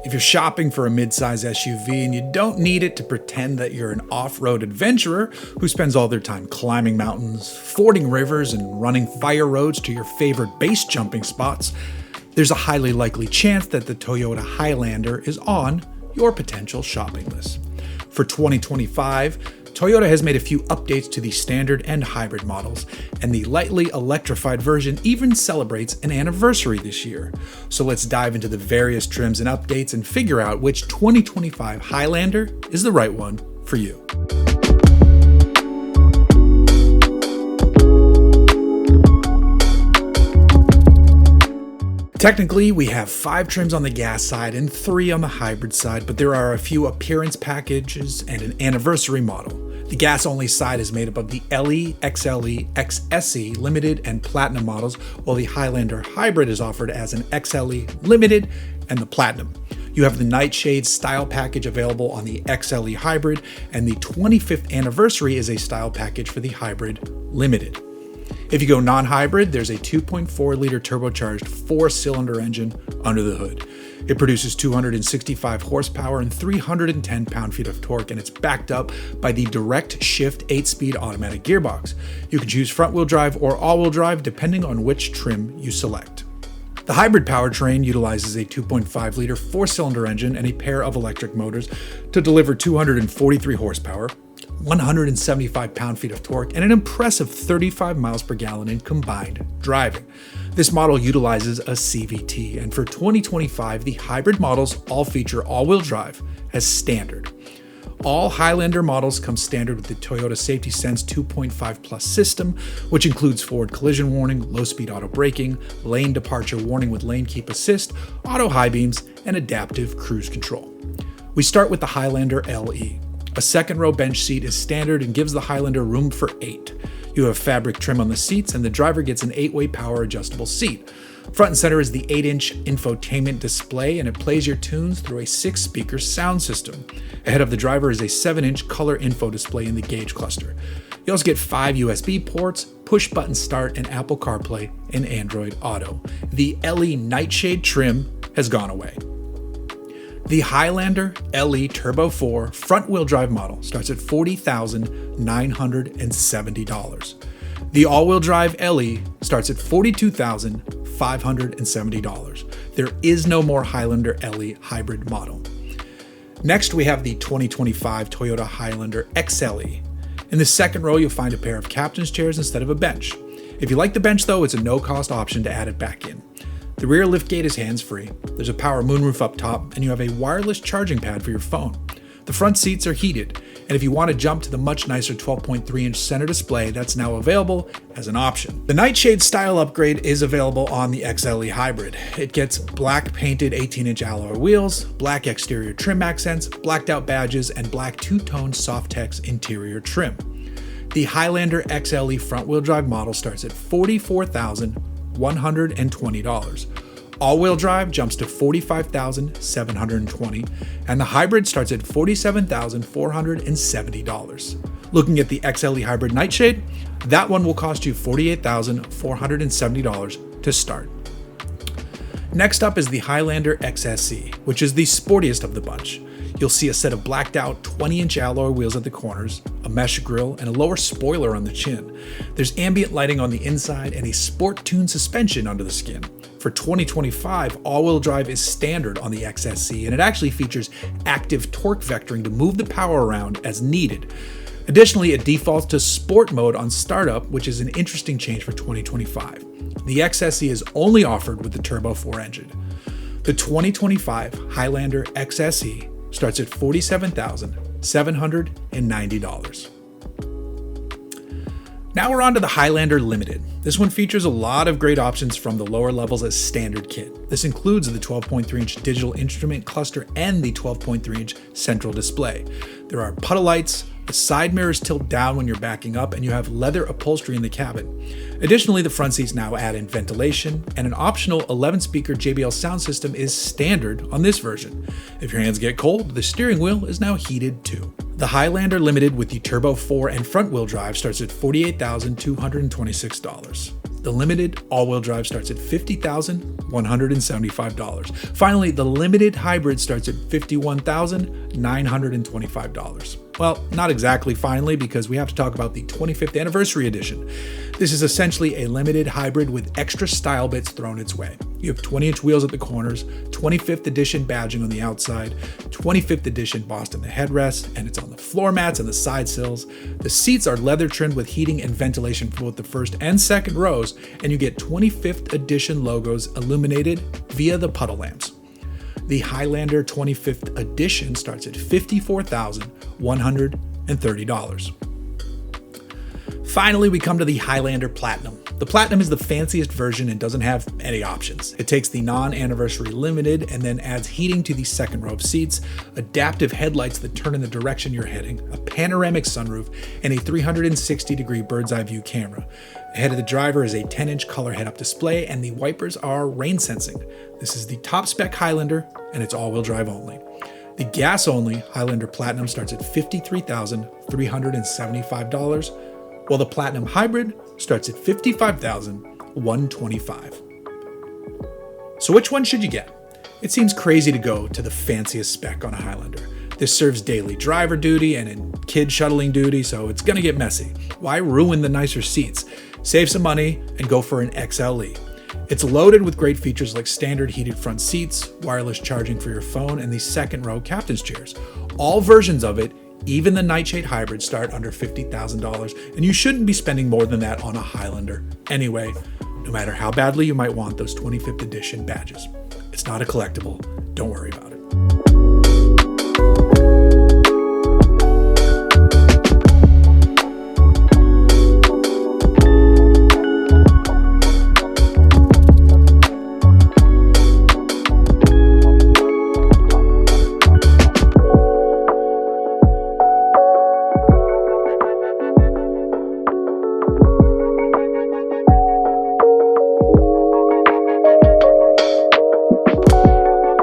If you're shopping for a midsize SUV and you don't need it to pretend that you're an off-road adventurer who spends all their time climbing mountains, fording rivers, and running fire roads to your favorite base jumping spots, there's a highly likely chance that the Toyota Highlander is on your potential shopping list. For 2025, Toyota has made a few updates to the standard and hybrid models, and the lightly electrified version even celebrates an anniversary this year. So let's dive into the various trims and updates and figure out which 2025 Highlander is the right one for you. Technically, we have 5 trims on the gas side and 3 on the hybrid side, but there are a few appearance packages and an anniversary model. The gas-only side is made up of the LE, XLE, XSE Limited, and Platinum models, while the Highlander Hybrid is offered as an XLE Limited and the Platinum. You have the Nightshade style package available on the XLE Hybrid, and the 25th anniversary is a style package for the Hybrid Limited. If you go non-hybrid, there's a 2.4-liter turbocharged 4-cylinder engine under the hood. It produces 265 horsepower and 310 pound-feet of torque, and it's backed up by the direct shift 8-speed automatic gearbox. You can choose front-wheel drive or all-wheel drive depending on which trim you select. The hybrid powertrain utilizes a 2.5-liter 4-cylinder engine and a pair of electric motors to deliver 243 horsepower, 175 pound-feet of torque, and an impressive 35 miles per gallon in combined driving. This model utilizes a CVT, and for 2025, the hybrid models all feature all-wheel drive as standard. All Highlander models come standard with the Toyota Safety Sense 2.5 Plus system, which includes forward collision warning, low-speed auto braking, lane departure warning with lane keep assist, auto high beams, and adaptive cruise control. We start with the Highlander LE. A second-row bench seat is standard and gives the Highlander room for 8. You have fabric trim on the seats, and the driver gets an 8-way power-adjustable seat. Front and center is the 8-inch infotainment display, and it plays your tunes through a 6-speaker sound system. Ahead of the driver is a 7-inch color info display in the gauge cluster. You also get 5 USB ports, push-button start, and Apple CarPlay and Android Auto. The LE Nightshade trim has gone away. The Highlander LE Turbo 4 front-wheel drive model starts at $40,970. The all-wheel drive LE starts at $42,570. There is no more Highlander LE hybrid model. Next, we have the 2025 Toyota Highlander XLE. In the second row, you'll find a pair of captain's chairs instead of a bench. If you like the bench, though, it's a no-cost option to add it back in. The rear liftgate is hands-free, there's a power moonroof up top, and you have a wireless charging pad for your phone. The front seats are heated, and if you want to jump to the much nicer 12.3-inch center display, that's now available as an option. The Nightshade style upgrade is available on the XLE Hybrid. It gets black painted 18-inch alloy wheels, black exterior trim accents, blacked out badges, and black two-tone Softex interior trim. The Highlander XLE front-wheel drive model starts at $44,120. All-wheel drive jumps to $45,720, and the hybrid starts at $47,470. Looking at the XLE Hybrid Nightshade, that one will cost you $48,470 to start. Next up is the Highlander XSE, which is the sportiest of the bunch. You'll see a set of blacked out 20-inch alloy wheels at the corners, a mesh grille, and a lower spoiler on the chin. There's ambient lighting on the inside and a sport-tuned suspension under the skin. For 2025, all-wheel drive is standard on the XSE, and it actually features active torque vectoring to move the power around as needed. Additionally, it defaults to sport mode on startup, which is an interesting change for 2025. The XSE is only offered with the Turbo 4 engine. The 2025 Highlander XSE starts at $47,790. Now we're on to the Highlander Limited. This one features a lot of great options from the lower levels as standard kit. This includes the 12.3-inch digital instrument cluster and the 12.3-inch central display. There are puddle lights, the side mirrors tilt down when you're backing up, and you have leather upholstery in the cabin. Additionally, the front seats now add in ventilation, and an optional 11-speaker JBL sound system is standard on this version. If your hands get cold, the steering wheel is now heated too. The Highlander Limited with the Turbo 4 and front-wheel drive starts at $48,226. The Limited all-wheel drive starts at $50,175. Finally, the Limited Hybrid starts at $51,925. Well, not exactly finally, because we have to talk about the 25th Anniversary Edition. This is essentially a limited hybrid with extra style bits thrown its way. You have 20-inch wheels at the corners, 25th edition badging on the outside, 25th edition embossed in the headrest, and it's on the floor mats and the side sills. The seats are leather trimmed with heating and ventilation for both the first and second rows, and you get 25th edition logos illuminated via the puddle lamps. The Highlander 25th edition starts at $54,130. Finally, we come to the Highlander Platinum. The Platinum is the fanciest version and doesn't have any options. It takes the non-anniversary Limited and then adds heating to the second row of seats, adaptive headlights that turn in the direction you're heading, a panoramic sunroof, and a 360-degree bird's eye view camera. Ahead of the driver is a 10-inch color head-up display, and the wipers are rain sensing. This is the top spec Highlander, and it's all-wheel drive only. The gas-only Highlander Platinum starts at $53,375, while the Platinum Hybrid starts at $55,125. So which one should you get? It seems crazy to go to the fanciest spec on a Highlander. This serves daily driver duty and kid shuttling duty, so it's gonna get messy. Why ruin the nicer seats? Save some money and go for an XLE. It's loaded with great features like standard heated front seats, wireless charging for your phone, and the second row captain's chairs. All versions of it, even the Nightshade Hybrid, start under $50,000, and you shouldn't be spending more than that on a Highlander. Anyway, no matter how badly you might want those 25th edition badges, it's not a collectible. Don't worry about it.